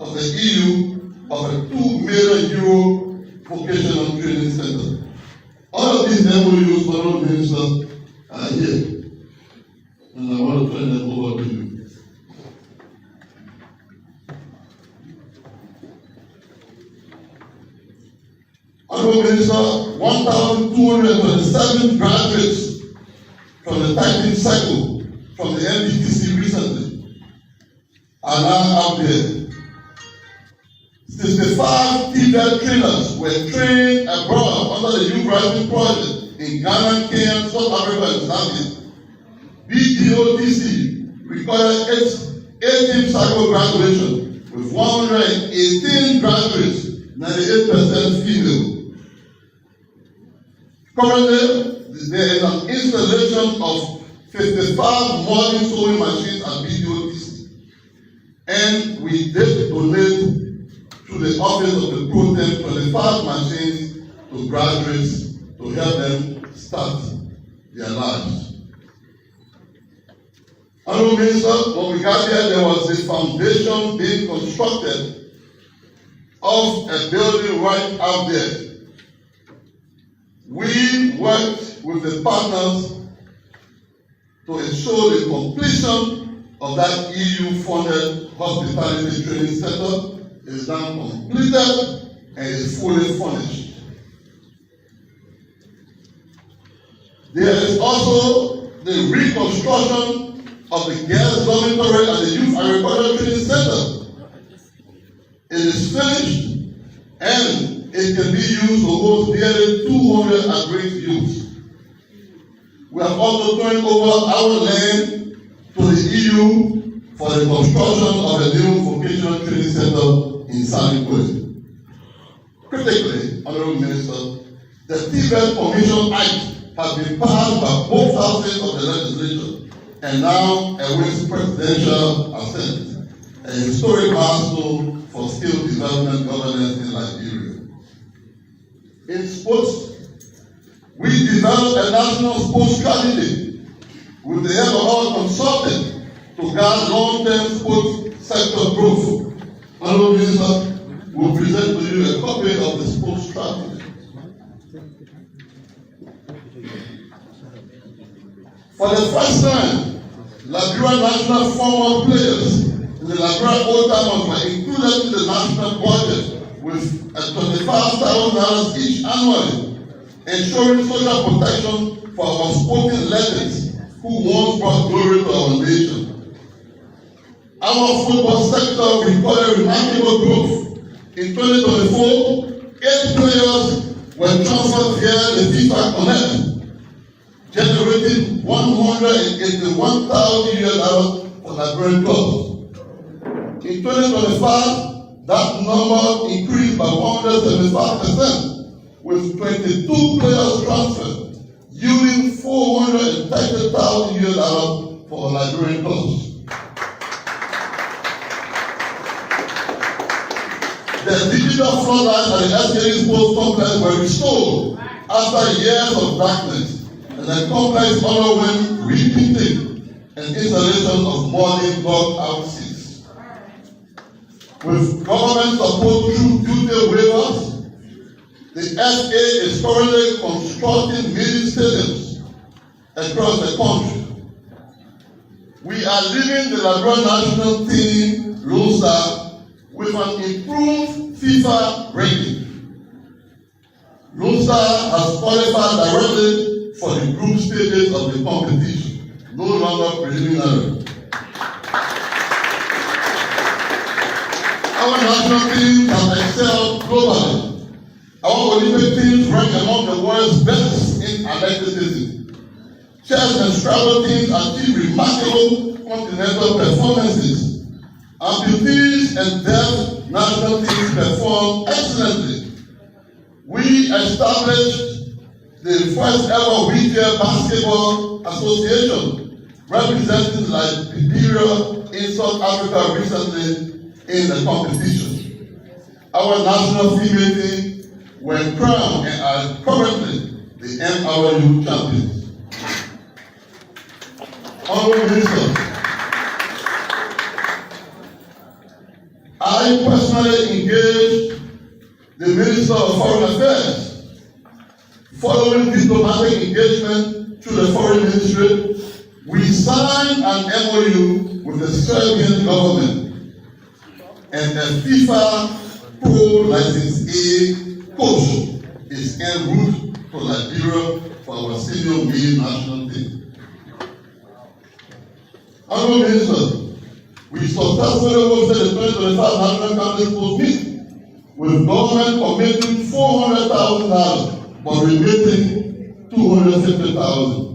of the EU of a €2 million vocational training center. All of these MOUs, Honorable Minister, are here. And I want to turn them over to you. Honorable Minister, 1,227 graduates from the typing cycle from the MDTC recently are now out there. 65 TVET trainers were trained abroad under the Youth Rising Project in Ghana, Kenya, South Africa, and Zambia. BDOTC recorded 18 cycle graduation with 118 graduates, 98% female. Currently, there is an installation of 55 modern sewing machines at BDOTC, and we did donate to the office of the program 25 machines to graduates to help them start their lives. Honorable Minister, when we got here, there was a foundation being constructed of a building right out there. We worked with the partners to ensure the completion of that EU-funded hospitality training center is now completed and is fully furnished. There is also the reconstruction of the girls' dormitory at the Youth Agricultural Training Center. It is finished and it can be used to host nearly 200 at-risk youths. We have also turned over our land to the EU for the construction of a new vocational training center in Salikwe. Critically, Honorable Minister, the TVET Commission Act has been passed by both houses of the legislature and now awaits presidential assent, a historic milestone for skill development governance in Nigeria. In sports, we developed a national sports strategy with the help of our consultant to guide long-term sports sector growth. Honorable Minister, will present to you a copy of the sports strategy. For the first time, Liberia national former players in the Liberia Old Timers were included in the national budget with $25,000 each annually, ensuring social protection for our sporting legends who once brought glory to our nation. Our football sector recorded remarkable growth. In 2024, 8 players were transferred via the FIFA Connect, generating $181,000 for Liberian clubs. In 2025, that number increased by 175%, with 22 players transferred, yielding $430,000 for Liberian clubs. The digital floodlights at the SKD Sports Complex were restored after years of darkness, and the complex underwent repainting and installation of modern dugout seats. With government support through duty waivers, the SA is currently constructing mini stadiums across the country. We are leaving the Liberia national team roster with an improved FIFA ranking. Lone Star has qualified directly for the group stages of the competition, no longer preliminary. Our national teams have excelled globally. Our Olympic teams rank among the world's best in athleticism. Chess and Scrabble teams achieve remarkable continental performances. Amputees and deaf national teams perform excellently. We established the first ever wheelchair basketball association, representing Liberia in South Africa recently in the competition. Our national female team were crowned and are currently the MRU champions. Honorable Minister, I personally engaged the Minister of Foreign Affairs. Following diplomatic engagement through the Foreign Ministry, we signed an MOU with the Serbian government and the FIFA Pro License A coach is en route to Liberia for our senior male national team. Honorable Minister, we successfully hosted the 2025 National Cabinet Post meeting with government committing $400,000 but remitting $250,000.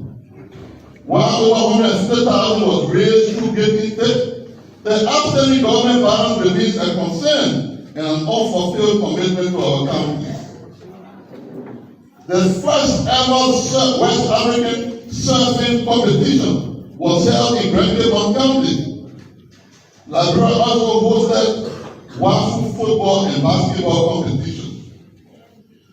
While over $150,000 was raised through gate intake, the outstanding government balance remains a concern and an unfulfilled commitment to our county. The first ever West African surfing competition was held in Grand County. Liberia also hosted WAFU football and basketball competitions.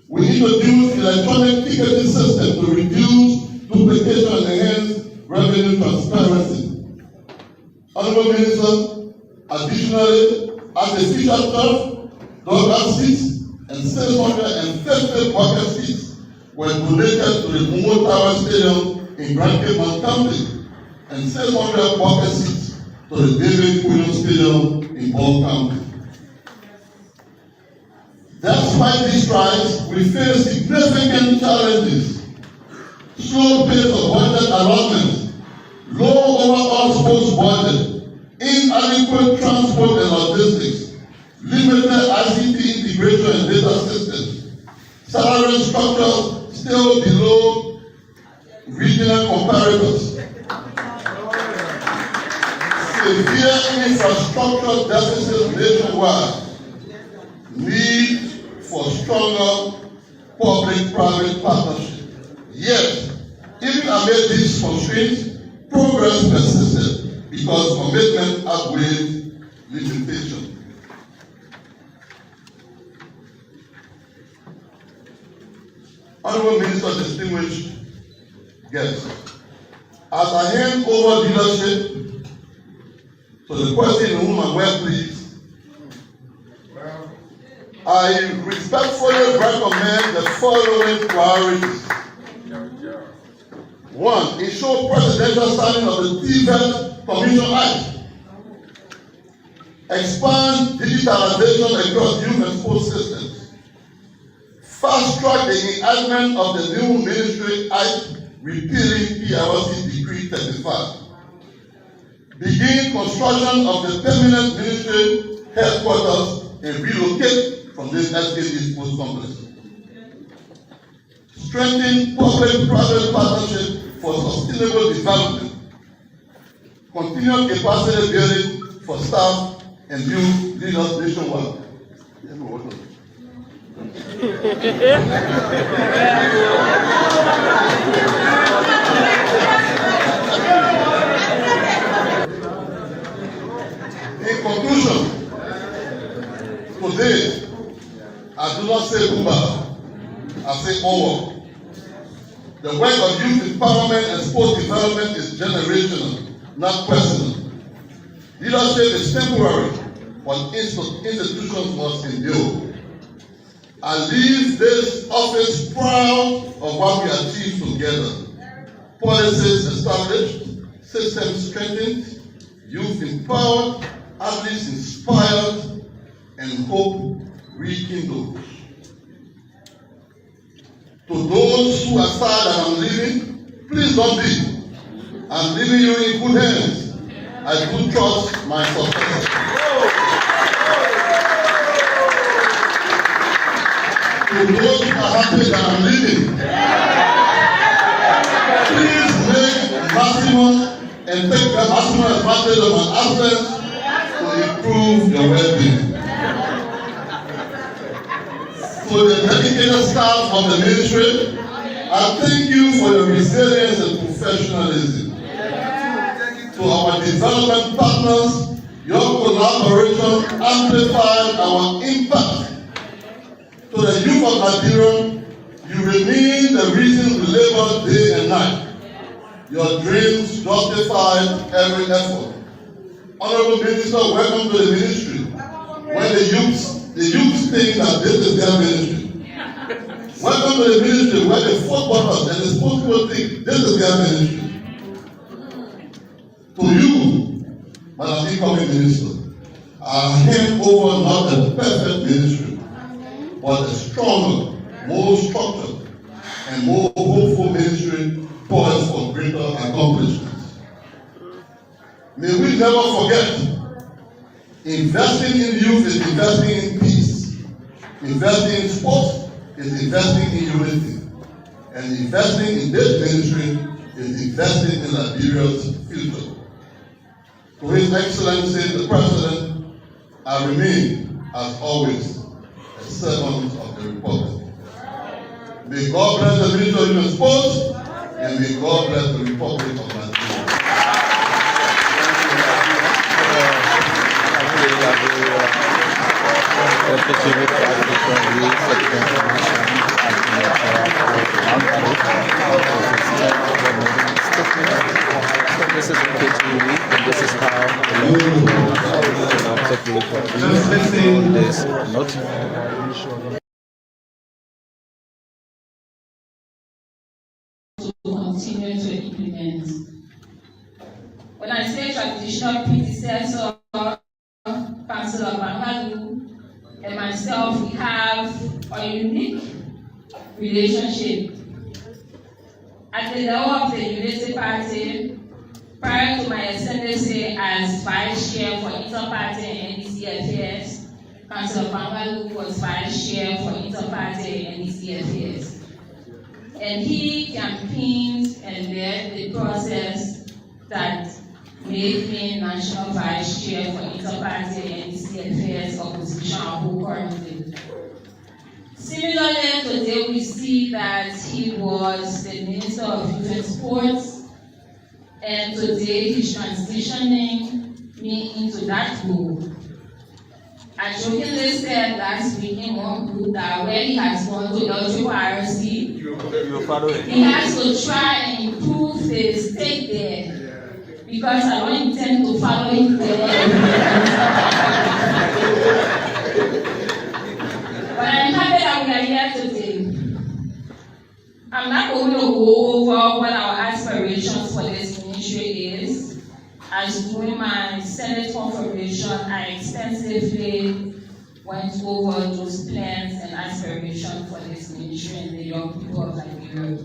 We introduced electronic ticketing system to reduce duplication and enhance revenue transparency. Honorable Minister, additionally, artificial turf, dugout seats, and 650 bucket seats were donated to the Mungo Tower Stadium in Grand Cape County and 600 bucket seats to the David Quinn Stadium in Ball County. Despite these strides, we face significant challenges. Slow pace of budget allotment, low overall sports budget, inadequate transport and logistics, limited ICT integration and data systems, salary structures still below regional comparators, severe infrastructure deficits nationwide, need for stronger public-private partnership. Yet, even amid these constraints, progress persisted because commitment outweighed limitation. Honorable Minister, distinguished guests, as I hand over leadership to the person in whom I'm well pleased, I respectfully recommend the following priorities. 1. Ensure presidential signing of the TVET Commission Act. Expand digitalization across youth and sports systems. Fast track the enactment of the new Ministry Act repealing PRC Decree 35. Begin construction of the permanent ministry headquarters and relocate from this SKD Sports Complex. Strengthen public-private partnership for sustainable development. Continue capacity building for staff and youth leaders nationwide. In conclusion, today, I do not say Kumba, I say Owo. The work of youth empowerment and sports development is generational, not personal. Leadership is temporary, but institutions must endure. I leave this office proud of what we achieved together. Policies established, systems strengthened, youth empowered, athletes inspired, and hope rekindled. To those who are sad that I'm leaving, please don't be. I'm leaving you in good hands. I do trust my successor. To those who are happy that I'm leaving, please make maximum and take the maximum advantage of my absence to improve your well-being. To the dedicated staff of the ministry, I thank you for your resilience and professionalism. To our development partners, your collaboration amplified our impact. To the youth of Nigeria, you remain the reason we labor day and night. Your dreams justified every effort. Honorable Minister, welcome to the ministry. When where the youth think that this is their ministry. Welcome to the ministry where the footballers and the sports people think this is their ministry. To you, Madam Incoming Minister, I hand over not a perfect ministry, but a stronger, more structured, and more hopeful ministry poised for greater accomplishments. May we never forget, investing in youth is investing in peace. Investing in sports is investing in unity. And investing in this ministry is investing in Liberia's future. To His Excellency the President, I remain, as always, a servant of the Republic. May God bless the Ministry of Youth and Sports, and may God bless the Republic of Nigeria. This is KTV, and this is how continue to implement. When I say traditional predecessor, Councillor Bangalu, and myself, we have a unique relationship. At the level of the Unity Party, prior to my ascendancy as Vice Chair for Inter-Party and NDC Affairs, Councillor Bangalu was Vice Chair for Inter-Party and NDC Affairs. And he campaigned and led the process that made me National Vice Chair for Inter-Party and NDC Affairs Opposition currently. Similarly, today we see that he was the Minister of Youth and Sports, and today he's transitioning me into that role. I jokingly said last week in one group that when he has gone to LGYRC, he has to try and improve the state there, because I don't intend to follow him there. But I'm happy that we are here today. I'm not going to go over what our aspirations for this ministry is. As during my Senate confirmation, I extensively went over those plans and aspirations for this ministry and the young people of Liberia.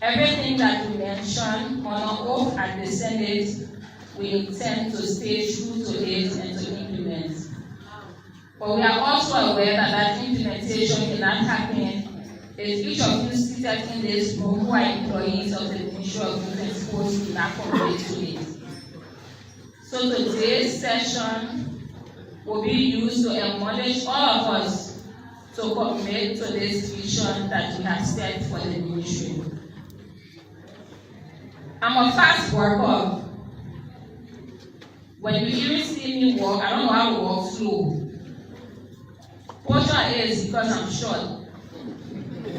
Everything that we mentioned on our oath at the Senate, we intend to stay true to it and to implement. But we are also aware that that implementation cannot happen if each of you seated in this room who are employees of the Ministry of Youth and Sports do not commit to it. So today's session will be used to admonish all of us to commit to this vision that we have set for the ministry. I'm a fast worker. When you even see me walk, I don't know how to walk slow. Portion is because I'm short.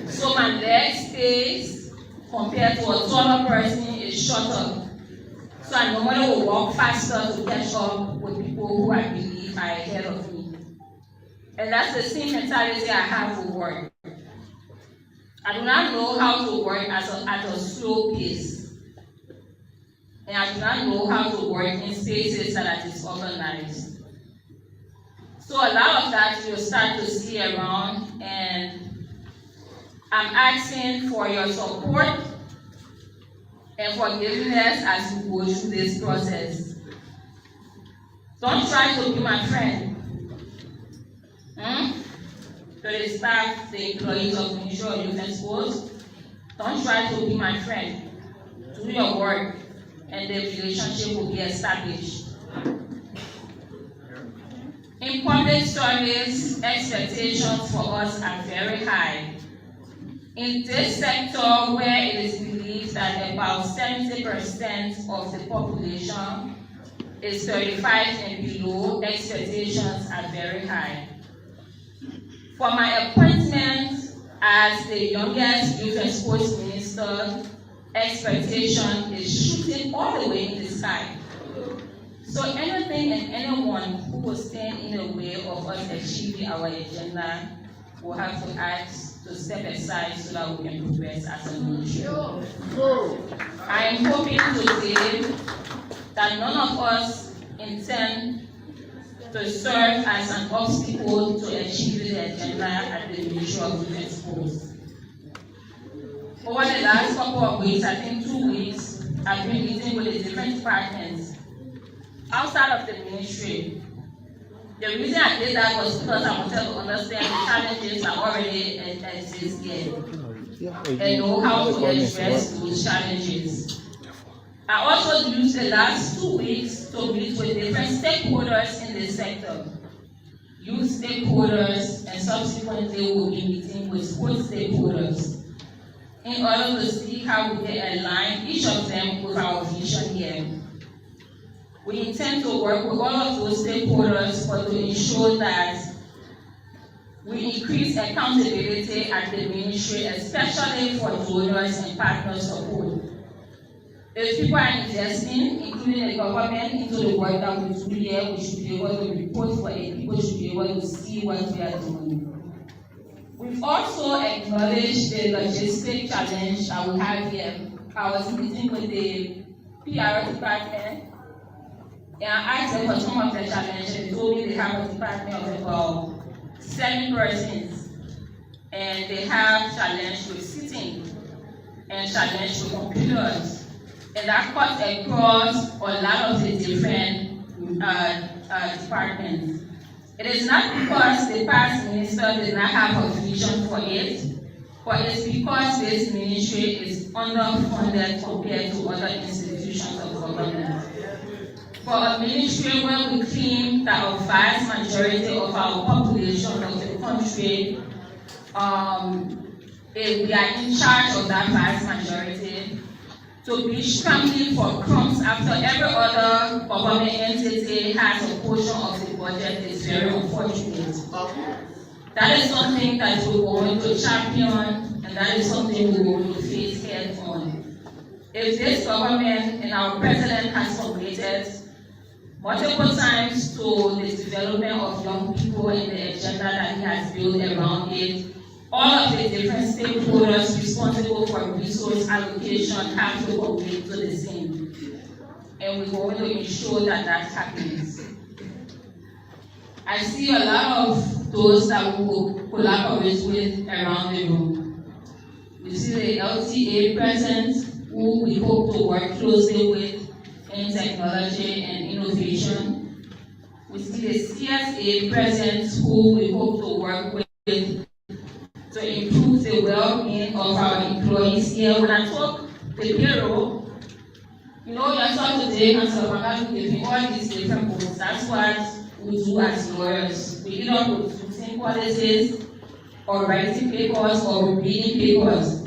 So my leg stays compared to a taller person is shorter. So I normally will walk faster to catch up with people who I believe are ahead of me. And that's the same mentality I have for work. I do not know how to work at a slow pace. And I do not know how to work in spaces that are disorganized. So a lot of that you'll start to see around, and I'm asking for your support and forgiveness as we go through this process. Don't try to be my friend. To the staff, the employees of the Ministry of Youth and Sports, don't try to be my friend. Do your work, and the relationship will be established. In public service, expectations for us are very high. In this sector, where it is believed that about 70% of the population is 35 and below, expectations are very high. For my appointment as the youngest Youth and Sports Minister, expectation is shooting all the way in the sky. So anything and anyone who will stand in the way of us achieving our agenda will have to ask to step aside so that we can progress as a ministry. I am hoping to say that none of us intend to serve as an obstacle to achieving the agenda at the Ministry of Defense Post. Over the last couple of weeks, I think 2 weeks, I've been meeting with the different departments outside of the ministry. The reason I did that was because I wanted to understand the challenges that already exist here and know how to address those challenges. I also used the last 2 weeks to meet with different stakeholders in the sector, youth stakeholders, and subsequently we'll be meeting with sports stakeholders in order to see how we can align each of them with our vision here. We intend to work with all of those stakeholders to ensure that we increase accountability at the ministry, especially for donors and partner support. If people are investing, including the government, into the work that we do here, we should be able to report for it. People should be able to see what we are doing. We've also acknowledged the logistic challenge that we have here. I was meeting with the PR department, and I asked them for some of the challenges. They told me they have a department of about 7 persons, and they have challenge with sitting and challenge with computers. And that cuts across a lot of the different departments. It is not because the past minister did not have a vision for it, but it's because this ministry is underfunded compared to other institutions of government. For a ministry where we claim that a vast majority of our population of the country, we are in charge of that vast majority, to be scrambling for crumbs after every other government entity has a portion of the budget is very unfortunate. That is something that we're going to champion, and that is something we're going to face head on. If this government and our president has committed multiple times to the development of young people and the agenda that he has built around it, all of the different stakeholders responsible for resource allocation have to commit to the same. And we're going to ensure that that happens. I see a lot of those that we will collaborate with around the room. We see the LTA present, who we hope to work closely with in technology and innovation. We see the CSA present, who we hope to work with to improve the well-being of our employees here. When I talk the payroll, you saw today, and so I'm giving all these different books. That's what we do as lawyers. We either producing policies, or writing papers, or reading papers.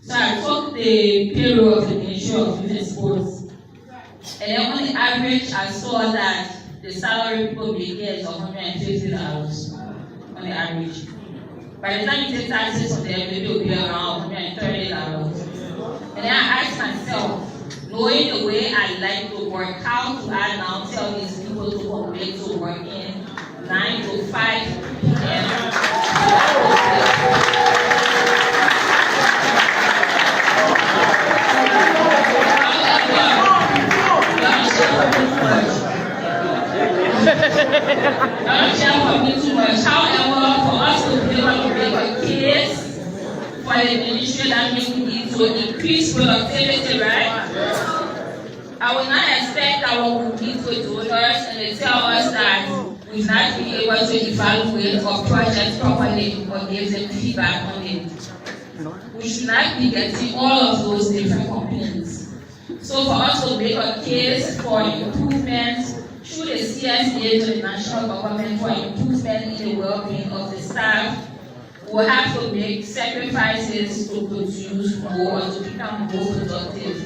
So I took the payroll of the Ministry of Youth and Sports. And then on the average, I saw that the salary people make here is $150 on the average. By the time you take taxes on them, maybe it will be around $130. And then I asked myself, knowing the way I like to work, how do I now tell these people to commit to working 9 to 5 p.m. However, for us to be able to make a case for the ministry, that means we need to increase productivity, right? I will not expect that when we meet with donors and they tell us that we've not been able to evaluate our project properly or give them feedback on it. We should not be getting all of those different complaints. So for us to make a case for improvement through the CSA to the national government for improvement in the well-being of the staff, we'll have to make sacrifices to produce more or to become more productive.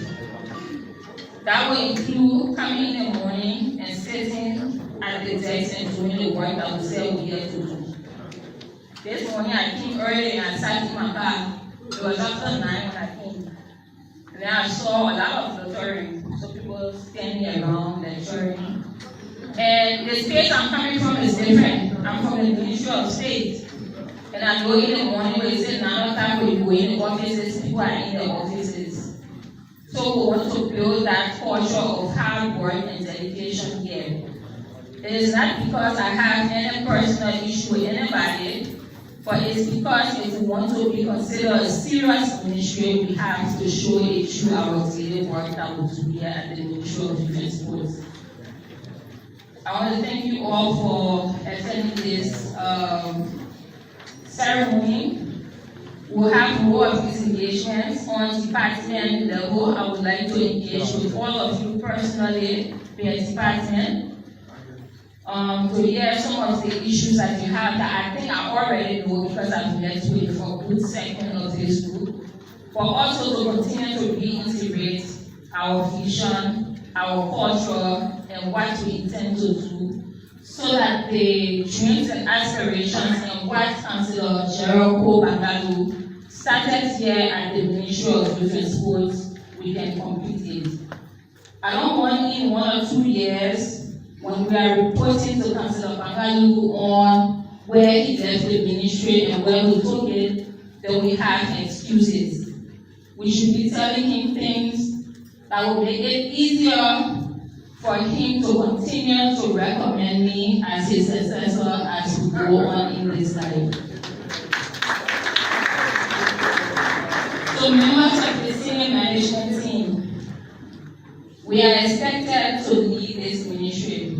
That will include coming in the morning and sitting at the desk and doing the work that we said we're here to do. This morning I came early and I sat in my car. It was after 9 when I came. And then I saw a lot of cluttering. So people people standing around lecturing. And the space I'm coming from is different. I'm from the Ministry of State. And I know in the morning when you say 9 o'clock when you go in the offices, people are in the offices. So we want to build that culture of hard work and dedication here. It is not because I have any personal issue with anybody, but it's because if we want to be considered a serious ministry, we have to show it through our daily work that we do here at the Ministry of Youth and Sports. I want to thank you all for attending this ceremony. We'll have more of these engagements on department level. I would like to engage with all of you personally via department to hear some of the issues that you have that I think I already know because I've met with for a good segment of this group, but also to continue to reintegrate our vision, our culture, and what we intend to do, so that the dreams and aspirations and what Councillor Jericho Bangalo started here at the Ministry of Youth and Sports, we can complete it. I don't want in 1 or 2 years, when we are reporting to Councillor Bangalo on where he left the ministry and where we took it, then we have excuses. We should be telling him things that will make it easier for him to continue to recommend me as his successor as we go on in this life. So members of the senior management team, we are expected to lead this ministry,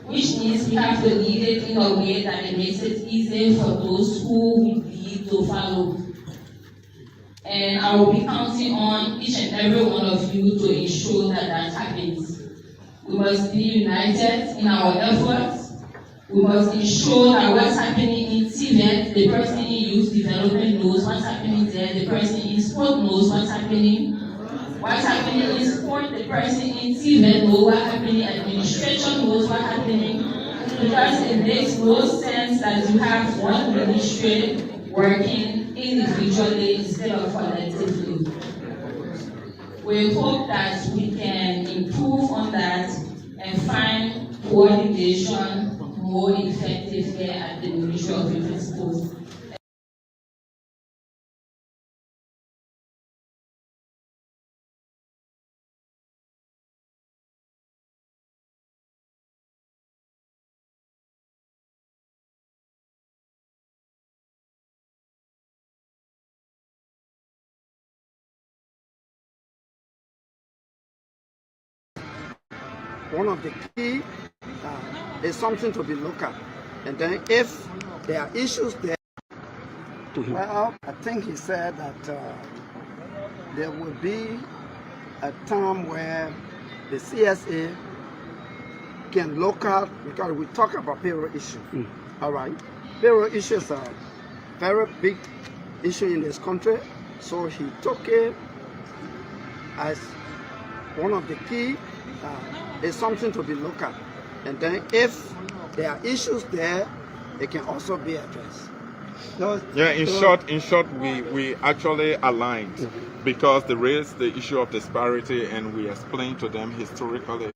which means we have to lead it in a way that it makes it easy for those who we lead to follow. And I will be counting on each and every one of you to ensure that that happens. We must be united in our efforts. We must ensure that what's happening in TVET, the person in youth development knows what's happening there, the person in sport knows what's happening. What's happening in sport, the person in TVET knows what's happening, administration knows what's happening, because it makes no sense that you have one ministry working individually instead of collectively. We hope that we can improve on that and find coordination more effective here at the Ministry of Youth and Sports. One of the key is something to be looked at. And then if there are issues there, well, I think he said that there will be a time where the CSA can look at, because we talk about payroll issue. All right. Payroll issues are a very big issue in this country. So he took it as one of the key is something to be looked at. And then if there are issues there, they can also be addressed. Yeah, in short, we actually aligned because they raised the issue of disparity and we explained to them historically,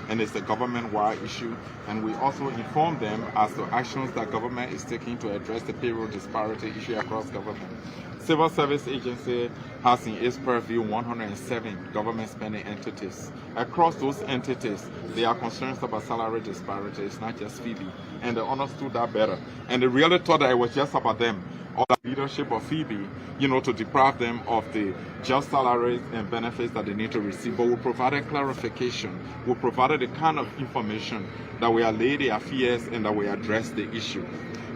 and it's a government-wide issue, and we also informed them as to actions that government is taking to address the payroll disparity issue across government. Civil Service Agency has in its purview 107 government spending entities. Across those entities, there are concerns about salary disparities, not just Phoebe, and they understood that better. And they really thought that it was just about them, or the leadership of Phoebe, to deprive them of the just salaries and benefits that they need to receive. But we provided clarification. We provided the kind of information that we allay the affairs and that we address the issue.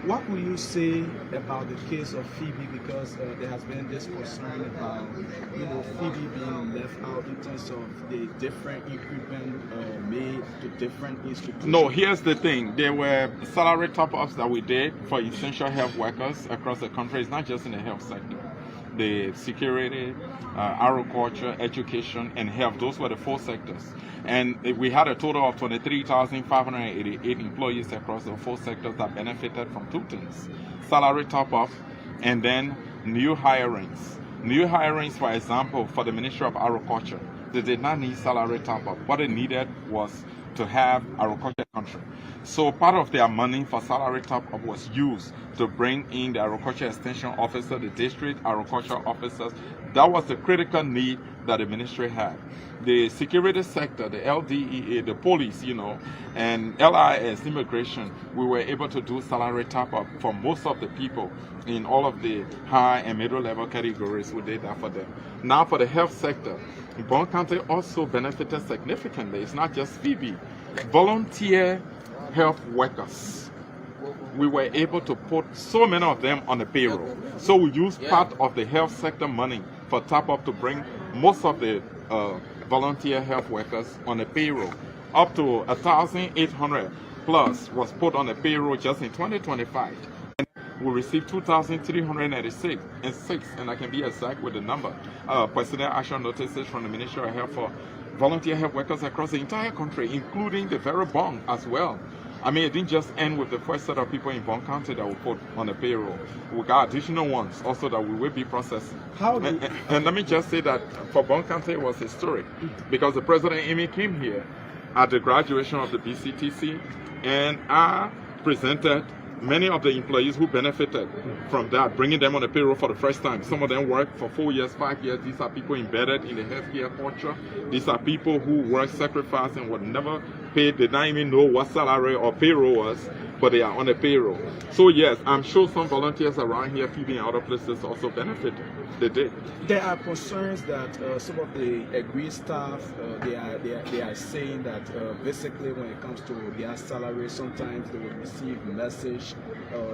What will you say about the case of Phoebe? Because there has been this concern about, Phoebe being left out in terms of the different equipment made to different institutions. No, here's the thing. There were salary top-ups that we did for essential health workers across the country. It's not just in the health sector. The security, agriculture, education, and health. Those were the 4 sectors. And we had a total of 23,588 employees across the 4 sectors that benefited from 2 things. Salary top-up and then new hirings. New hirings, for example, for the Ministry of Agriculture. They did not need salary top-up. What they needed was to have agriculture country. So part of their money for salary top-up was used to bring in the agriculture extension officer, the district agriculture officers. That was the critical need that the ministry had. The security sector, the LDEA, the police, and LIS, immigration, we were able to do salary top-up for most of the people in all of the high and middle level categories. We did that for them. Now for the health sector, Bond County also benefited significantly. It's not just Phoebe. Volunteer health workers, we were able to put so many of them on the payroll. So we used part of the health sector money for top-up to bring most of the volunteer health workers on the payroll. Up to 1,800 plus was put on the payroll just in 2025. And we received 2,386 and I can be exact with the number, personnel action notices from the Ministry of Health for volunteer health workers across the entire country, including the very Bond as well. I mean, it didn't just end with the first set of people in Bond County that we put on the payroll. We got additional ones also that we will be processing. And let me just say that for Bond County, it was historic because the President Amy came here at the graduation of the BCTC, and I presented many of the employees who benefited from that, bringing them on the payroll for the first time. Some of them worked for 4 years, 5 years. These are people embedded in the healthcare culture. These are people who work, sacrifice, and were never paid. They don't even know what salary or payroll was, but they are on the payroll. So yes, I'm sure some volunteers around here, Phoebe and other places, also benefited. They did. There are concerns that some of the agreed staff, they are saying that basically when it comes to their salary, sometimes they will receive a message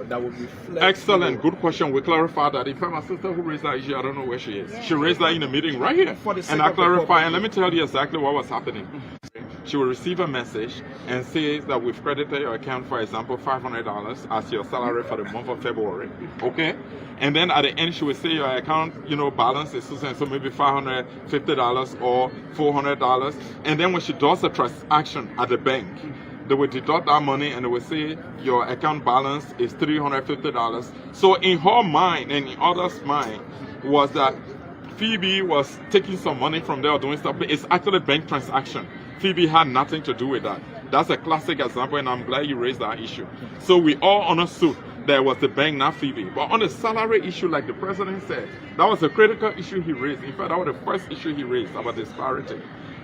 that will reflect. Excellent, good question. We clarify that. In fact, my sister who raised that issue, I don't know where she is. She raised that in a meeting right here, and I clarify. And let me tell you exactly what was happening. She will receive a message and say that we've credited your account, for example, $500 as your salary for the month of February. Okay? And then at the end, she will say your account, balance is so maybe $550 or $400. And then when she does a transaction at the bank, they will deduct that money and they will say your account balance is $350. So in her mind and in others' mind was that Phoebe was taking some money from there or doing stuff, but it's actually a bank transaction. Phoebe had nothing to do with that. That's a classic example, and I'm glad you raised that issue. So we all understood that it was the bank, not Phoebe. But on the salary issue, like the president said, that was a critical issue he raised. In fact, that was the first issue he raised about disparity.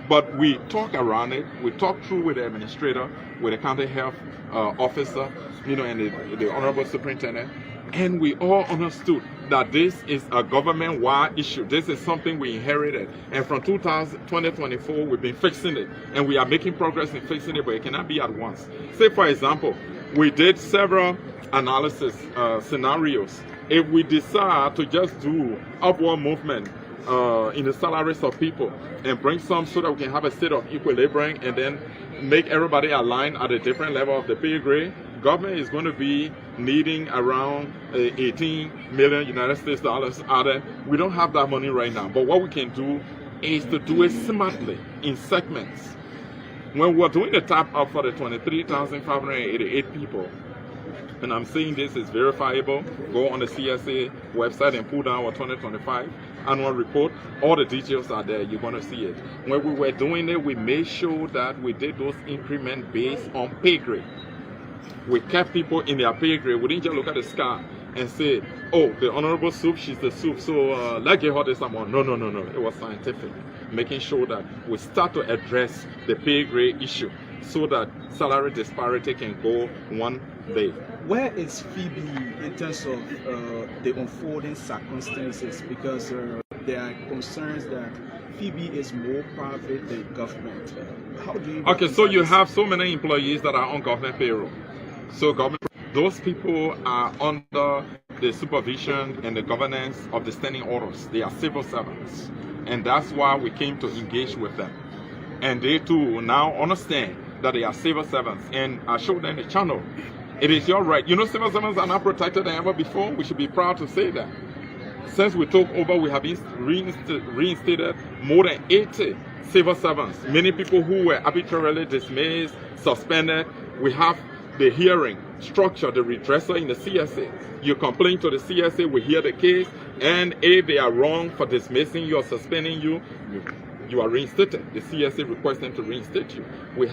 But we talked around it. We talked through with the administrator, with the county health officer, and the honorable superintendent. And we all understood that this is a government-wide issue. This is something we inherited. And from 2024, we've been fixing it. And we are making progress in fixing it, but it cannot be at once. Say, for example, we did several analysis scenarios. If we decide to just do upward movement in the salaries of people and bring some so that we can have a state of equilibrium and then make everybody align at a different level of the pay grade, government is going to be needing around 18 million United States dollars out of. We don't have that money right now, but what we can do is to do it smartly in segments. When we're doing the top up for the 23,588 people, and I'm saying this is verifiable, go on the CSA website and pull down our 2025 annual report. All the details are there. You're going to see it. When we were doing it, we made sure that we did those increments based on pay grade. We kept people in their pay grade. We didn't just look at the sky and say, oh, the honorable soup, she's the soup, so let's give her this amount. No. It was scientific. Making sure that we start to address the pay grade issue so that salary disparity can go one day. Where is Phoebe in terms of the unfolding circumstances? Because there are concerns that Phoebe is more private than government. How do you? Okay, so you have so many employees that are on government payroll. So those people are under the supervision and the governance of the standing orders. They are civil servants. And that's why we came to engage with them. And they too now understand that they are civil servants. And I showed them the channel. It is your right. Civil servants are not protected than ever before. We should be proud to say that. Since we took over, we have reinstated more than 80 civil servants. Many people who were arbitrarily dismissed, suspended. We have the hearing structure, the redresser in the CSA. You complain to the CSA, we hear the case, and if they are wrong for dismissing you or suspending you, you are reinstated. The CSA requests them to reinstate you. We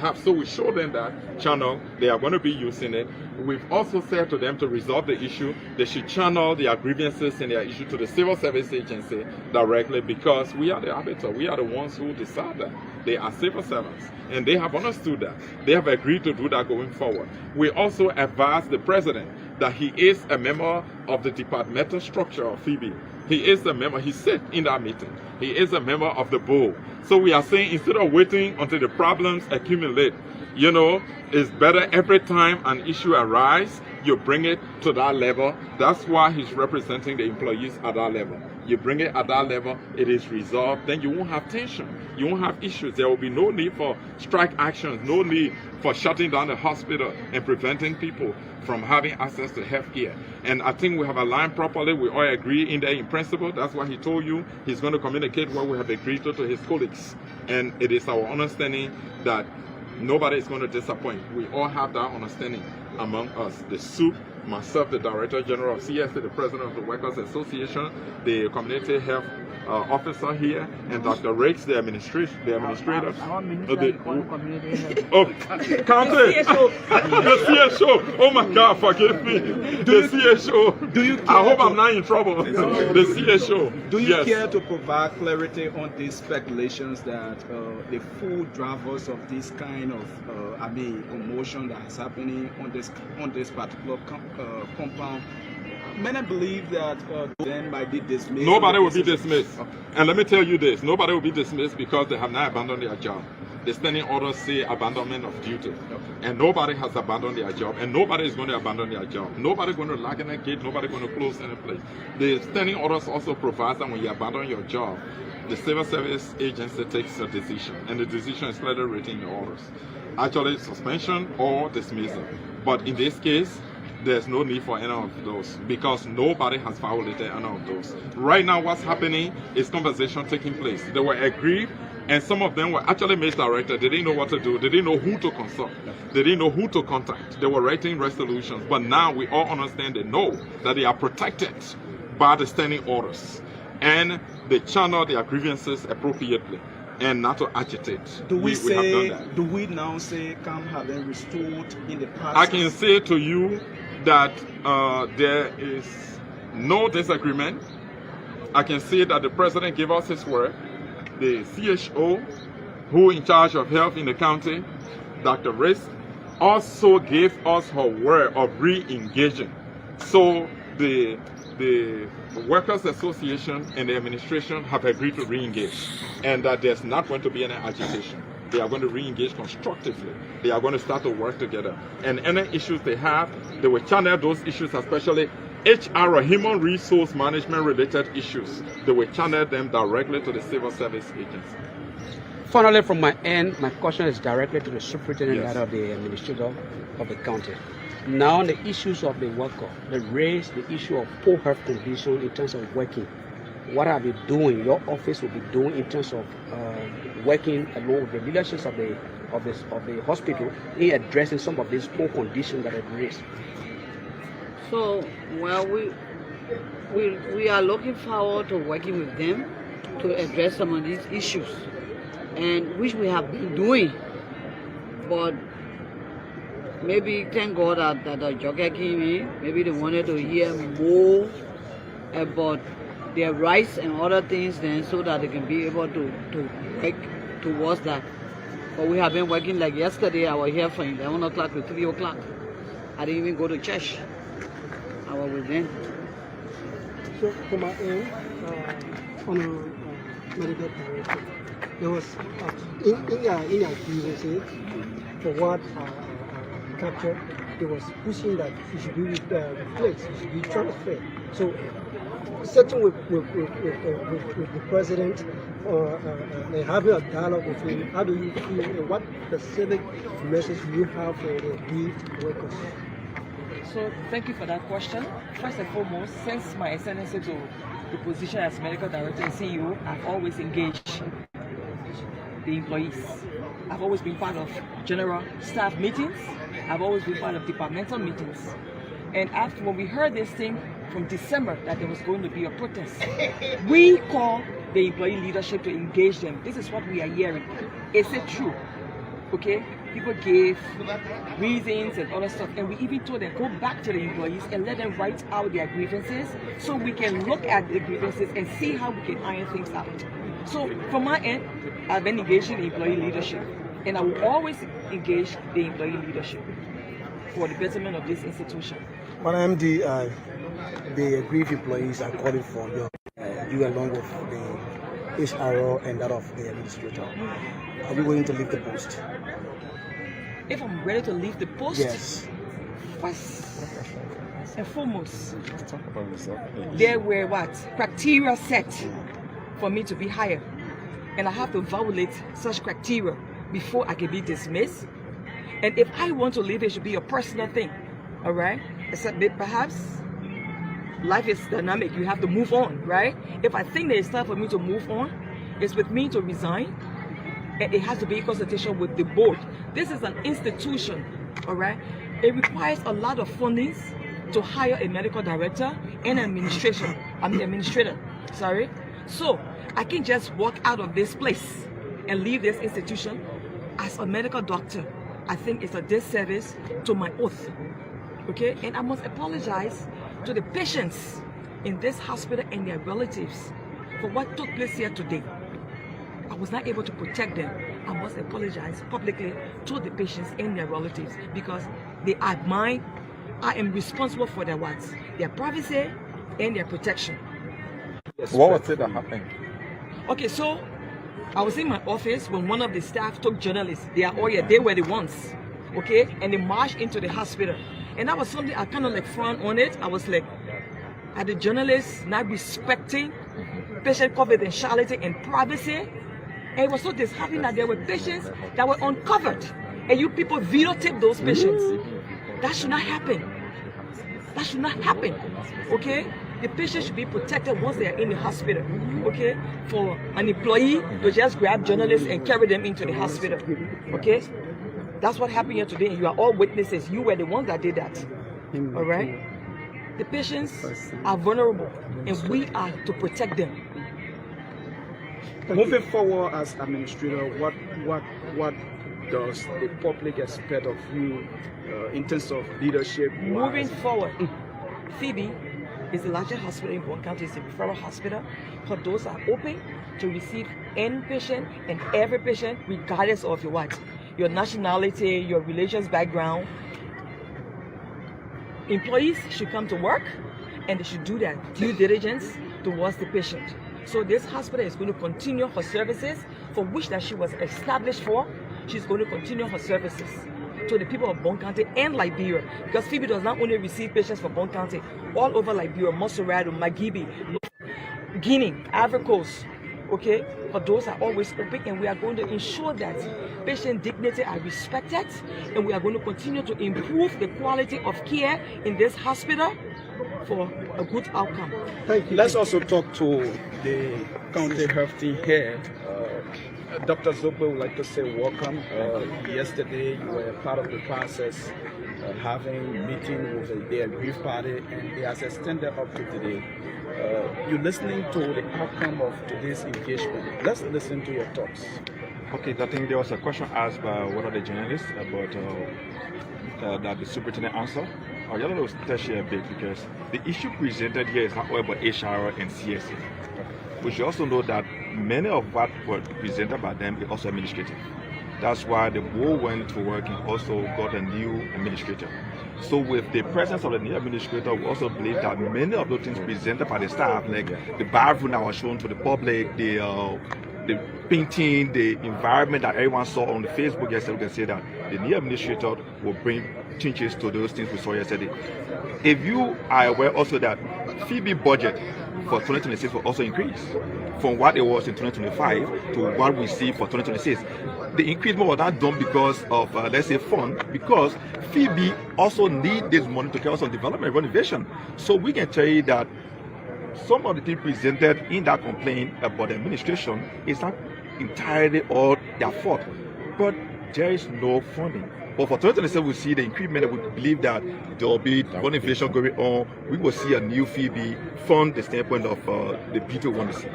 show them that channel. They are going to be using it. We've also said to them to resolve the issue, they should channel their grievances and their issue to the Civil Service Agency directly, because we are the arbiter. We are the ones who decide that. They are civil servants, and they have understood that. They have agreed to do that going forward. We also advise the president that he is a member of the departmental structure of Phoebe. He is a member. He said in that meeting, he is a member of the board. So we are saying, instead of waiting until the problems accumulate, you know, it's better every time an issue arises, you bring it to that level. That's why he's representing the employees at that level. You bring it at that level, it is resolved, then you won't have tension. You won't have issues. There will be no need for strike actions, no need for shutting down the hospital and preventing people from having access to health care. And I think we have aligned properly. We all agree in there in principle. That's why he told you he's going to communicate what we have agreed to his colleagues. And it is our understanding that nobody is going to disappoint. We all have that understanding among us. The SUP, myself, the Director General of CSA, the President of the Workers Association, the Community Health Officer here, and Dr. Riggs, the administrator. County. The CSO. Oh my God, forgive me. The CSO. I hope I'm not in trouble. The CSO. Do you care to provide clarity on these speculations that the full drivers of this kind of, commotion that is happening on this particular compound? Many believe that then might be dismissed. Nobody will be dismissed. Okay. And let me tell you this, nobody will be dismissed because they have not abandoned their job. The standing orders say abandonment of duty. Okay. And nobody has abandoned their job, and nobody is going to abandon their job. Nobody is going to lock in a gate, nobody is going to close any place. The standing orders also provide that when you abandon your job, the Civil Service Agency takes a decision, and the decision is clearly written in the orders. Actually, suspension or dismissal. But in this case, there's no need for any of those because nobody has violated any of those. Right now, what's happening is conversation taking place. They were aggrieved, and some of them were actually misdirected. They didn't know what to do. They didn't know who to consult. They didn't know who to contact. They were writing resolutions. But now we all understand and know that they are protected by the standing orders, and they channel their grievances appropriately and not to agitate. Do we have done that. Do we now say CAM have been restored in the past? I can say to you that there is no disagreement. I can say that the president gave us his word. The CHO, who in charge of health in the county, Dr. Riggs, also gave us her word of re-engaging. So the Workers Association and the administration have agreed to re-engage, and that there's not going to be any agitation. They are going to re-engage constructively. They are going to start to work together. And any issues they have, they will channel those issues, especially HR or human resource management related issues. They will channel them directly to the Civil Service Agency. Finally, from my end, my question is directly to the superintendent Yes. of the administrator of the county. Now, the issues of the worker, they raise the issue of poor health condition in terms of working. What are you doing? Your office will be doing in terms of working along with the leaderships of the hospital in addressing some of these poor conditions that are raised. So, well, we are looking forward to working with them to address some of these issues, and which we have been doing. But maybe thank God that the jogger came in. Maybe they wanted to hear more about their rights and other things, then so that they can be able to work towards that. But we have been working like yesterday. I was here from 11 o'clock to 3 o'clock. I didn't even go to church. I was with them. So, from my end, on a medical director, there was in your grievances for what captured, there was pushing that it should be replaced, it should be transferred. So, sitting with the president and having a dialogue with him, how do you feel, and what specific message do you have for the grieved workers? So thank you for that question. First and foremost, since my ascendancy to the position as medical director and CEO, I've always engaged the employees. I've always been part of general staff meetings. I've always been part of departmental meetings. And after when we heard this thing from December that there was going to be a protest, we called the employee leadership to engage them. This is what we are hearing. Is it true? Okay? People gave reasons and other stuff, and we even told them, go back to the employees and let them write out their grievances so we can look at the grievances and see how we can iron things out. So from my end, I've been engaging the employee leadership, and I will always engage the employee leadership for the betterment of this institution. Madam MD, the aggrieved employees are calling for you along with the HRO and that of the administrator. Are you willing to leave the post? If I'm ready to leave the post? Yes. First and foremost, there were criteria set for me to be hired, and I have to violate such criteria before I can be dismissed. And if I want to leave, it should be a personal thing, all right? Except that perhaps life is dynamic, you have to move on, right? If I think that it's time for me to move on, it's with me to resign, and it has to be in consultation with the board. This is an institution, all right? It requires a lot of funding to hire a medical director and administrator, sorry. So I can just walk out of this place and leave this institution as a medical doctor. I think it's a disservice to my oath, okay? And I must apologize to the patients in this hospital and their relatives for what took place here today. I was not able to protect them. I must apologize publicly to the patients and their relatives because they are mine. I am responsible for their rights, their privacy and their protection. What was it that happened? Okay, so I was in my office when one of the staff took journalists. They are all here. They were the ones, okay? And they marched into the hospital. And that was something I kind of like frowned on it. I was like, are the journalists not respecting patient confidentiality and privacy? And it was so disheartening that there were patients that were uncovered. And you people videotaped those patients. That should not happen. That should not happen, okay? The patient should be protected once they are in the hospital, okay? For an employee to just grab journalists and carry them into the hospital, okay? That's what happened here today, and you are all witnesses. You were the ones that did that, all right? The patients are vulnerable, and we are to protect them. Moving forward as administrator, what does the public expect of you in terms of leadership? Moving forward, Phoebe is the largest hospital in Bond County. It's a referral hospital. Her doors are open to receive any patient and every patient, regardless of your nationality, your religious background. Employees should come to work and they should do their due diligence towards the patient. So this hospital is going to continue her services for which that she was established for. She's going to continue her services to the people of Bond County and Liberia, because Phoebe does not only receive patients from Bond County, all over Liberia, Montserrat, Magibi, Guinea, Ivory Coast, okay? But those are always open, and we are going to ensure that patient dignity are respected, and we are going to continue to improve the quality of care in this hospital for a good outcome. Thank you. Let's also talk to the county health team head. Dr. Zogbe would like to say welcome. Yesterday you were part of the process, having a meeting with the aggrieved party, and it has extended up to today. You're listening to the outcome of today's engagement. Let's listen to your thoughts. Okay, I think there was a question asked by one of the journalists about that the superintendent answer. I'll just touch here a bit because the issue presented here is not all about HR and CSA. We should also know that many of what were presented by them is also administrative. That's why the board went to work and also got a new administrator. So with the presence of the new administrator, we also believe that many of those things presented by the staff, like the bathroom that was shown to the public, the painting, the environment that everyone saw on the Facebook yesterday, we can say that the new administrator will bring changes to those things we saw yesterday. If you are aware also that Phoebe budget for 2026 will also increase from what it was in 2025 to what we see for 2026. The increasement was not done because of, let's say, fund, because Phoebe also needs this money to carry out some development and renovation. So we can tell you that some of the things presented in that complaint about the administration is not entirely all their fault, but there is no funding. But for 2027, we see the increment, and we believe that there will be renovation going on. We will see a new Phoebe from the standpoint of the people we want to see.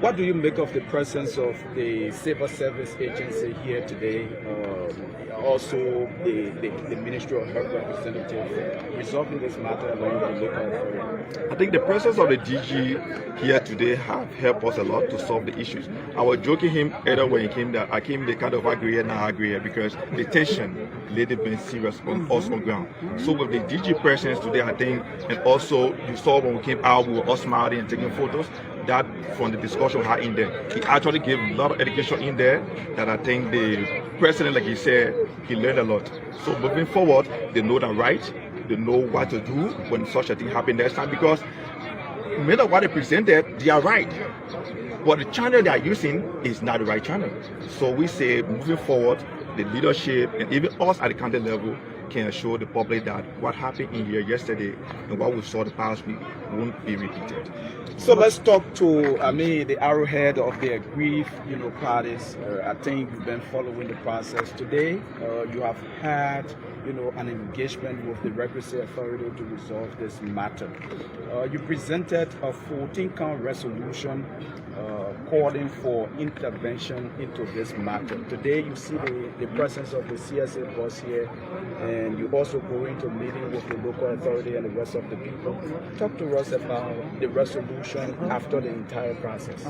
What do you make of the presence of the Civil Service Agency here today? Also, the Ministry of Health representative resolving this matter along with the local authority? I think the presence of the DG here today have helped us a lot to solve the issues. I was joking him earlier when he came that I came they kind of agree here, now agree here, because the tension lately been serious on us on ground. So with the DG presence today, I think, and also you saw when we came out, we were all smiling and taking photos. That from the discussion we had in there, he actually gave a lot of education in there that I think the president, like he said, he learned a lot. So moving forward, they know the right, they know what to do when such a thing happens next time, because no matter what they presented, they are right. But the channel they are using is not the right channel. So we say moving forward, the leadership and even us at the county level can assure the public that what happened in here yesterday and what we saw the past week won't be repeated. So let's talk to, the arrowhead of the aggrieved, parties. I think you've been following the process today. You have had, an engagement with the Requisite Authority to resolve this matter. You presented a 14-count resolution calling for intervention into this matter. Today you see the presence of the CSA boss here, and you also go into meeting with the local authority and the rest of the people. Talk to us about the resolution after the entire process.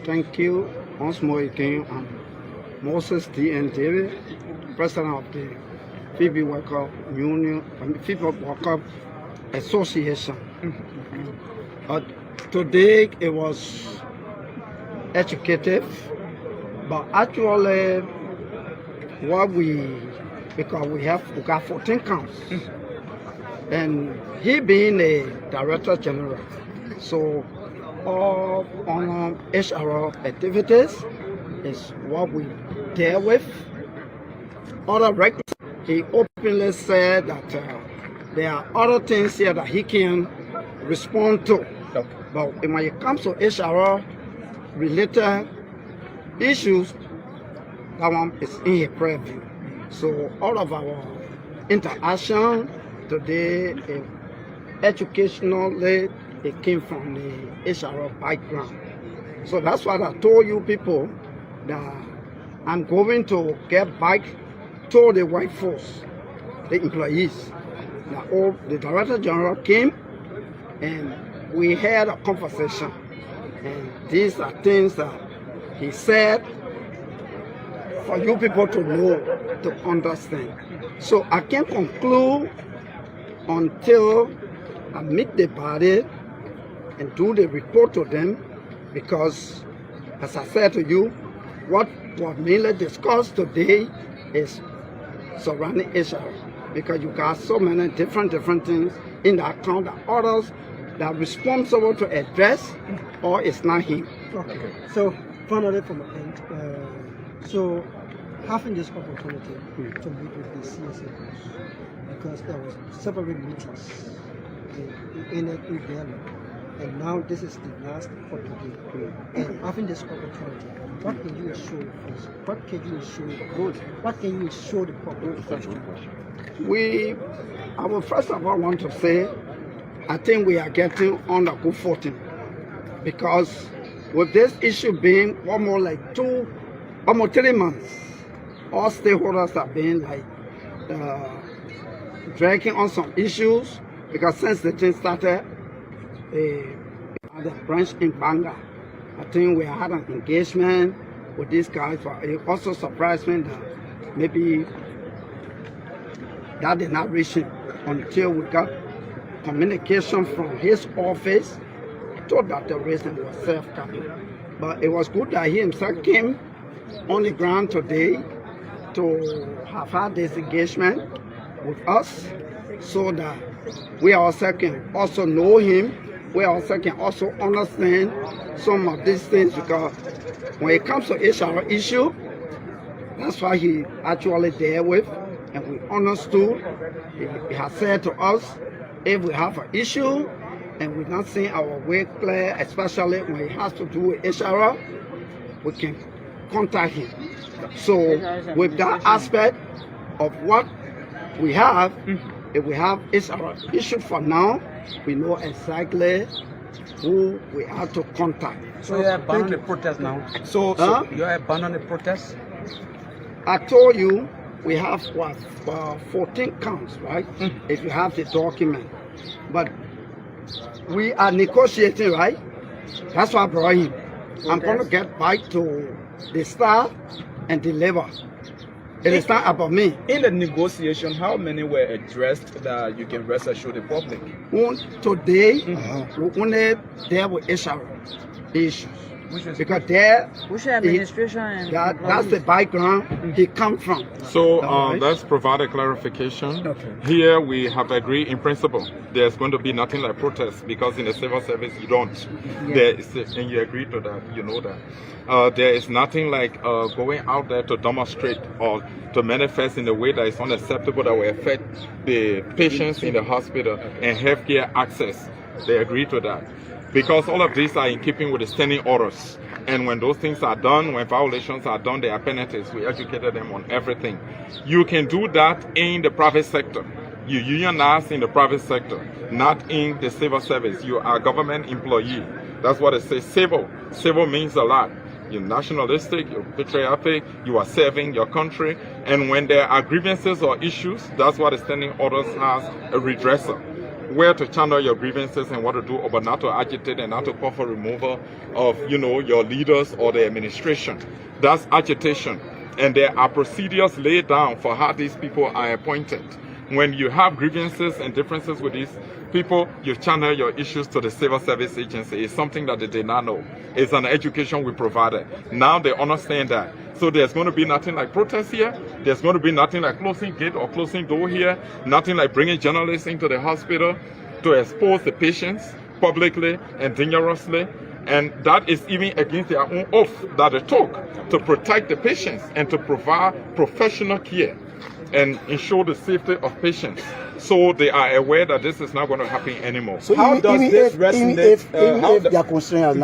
Thank you once more again. I'm Moses D.N. David, president of the Phoebe Worker Union, Phoebe Worker Association. Today it was educative, but actually because we got 14 counts, and he being a director general, so all on HR activities is what we deal with. Other records, he openly said that there are other things here that he can respond to. But when it comes to HR related issues, that one is in his purview. So all of our interaction today, educationally, it came from the HR background. So that's what I told you people, that I'm going to get back to the workforce, the employees. The Director General came and we had a conversation. And these are things that he said for you people to know, to understand. So I can't conclude until I meet the body and do the report to them, because as I said to you, what was mainly discussed today is surrounding HR, because you got so many different things in the account that others that are responsible to address, or it's not him. Okay. So finally from the end, so having this opportunity to meet with the CSA boss, because there was several meetings in dialogue, and now this is the last opportunity. And having this opportunity, what can you assure us? What can you assure good? What can you assure the public? I will first of all want to say, I think we are getting on a good footing, because with this issue being almost 3 months, all stakeholders have been dragging on some issues, because since the thing started, the branch in Banga, I think we had an engagement with these guys. But it also surprised me that maybe that did not reach him until we got communication from his office. I thought that the reason was self-coming. But it was good that he himself came on the ground today to have had this engagement with us, so that we also can also know him. We also can also understand some of these things, because when it comes to HR issue, that's why he actually dealt with, and we understood. He has said to us, if we have an issue and we're not seeing our way clear, especially when it has to do with HR, we can contact him. So with that aspect of what we have, if we have HR issue for now, we know exactly who we had to contact. So you abandon the protest now? So you abandon the protest? I told you we have what 14 counts, right? If you have the document. But we are negotiating, right? That's why I brought him. I'm going to get back to the staff and deliver. It is not about me. In the negotiation, how many were addressed that you can rest assured the public? Today, we only there with HR issues. Because there, Which administration? that's the background he come from. So let's provide a clarification. Here we have agreed in principle. There's going to be nothing like protest because in the civil service you don't. There is, and you agree to that. You know that. There is nothing like going out there to demonstrate or to manifest in a way that is unacceptable that will affect the patients in the hospital and healthcare access. They agree to that. Because all of these are in keeping with the standing orders. And when those things are done, when violations are done, there are penalties. We educated them on everything. You can do that in the private sector. You unionize in the private sector, not in the civil service. You are a government employee. That's what it says. Civil. Civil means a lot. You're nationalistic, you're patriotic, you are serving your country. And when there are grievances or issues, that's what the standing orders has a redresser. Where to channel your grievances and what to do, but not to agitate and not to call for removal of, your leaders or the administration. That's agitation. And there are procedures laid down for how these people are appointed. When you have grievances and differences with these people, you channel your issues to the civil service agency. It's something that they did not know. It's an education we provided. Now they understand that. So there's going to be nothing like protest here. There's going to be nothing like closing gate or closing door here. Nothing like bringing journalists into the hospital to expose the patients publicly and dangerously. And that is even against their own oath that they took to protect the patients and to provide professional care and ensure the safety of patients. So they are aware that this is not going to happen anymore. So how does this resonate? If their concern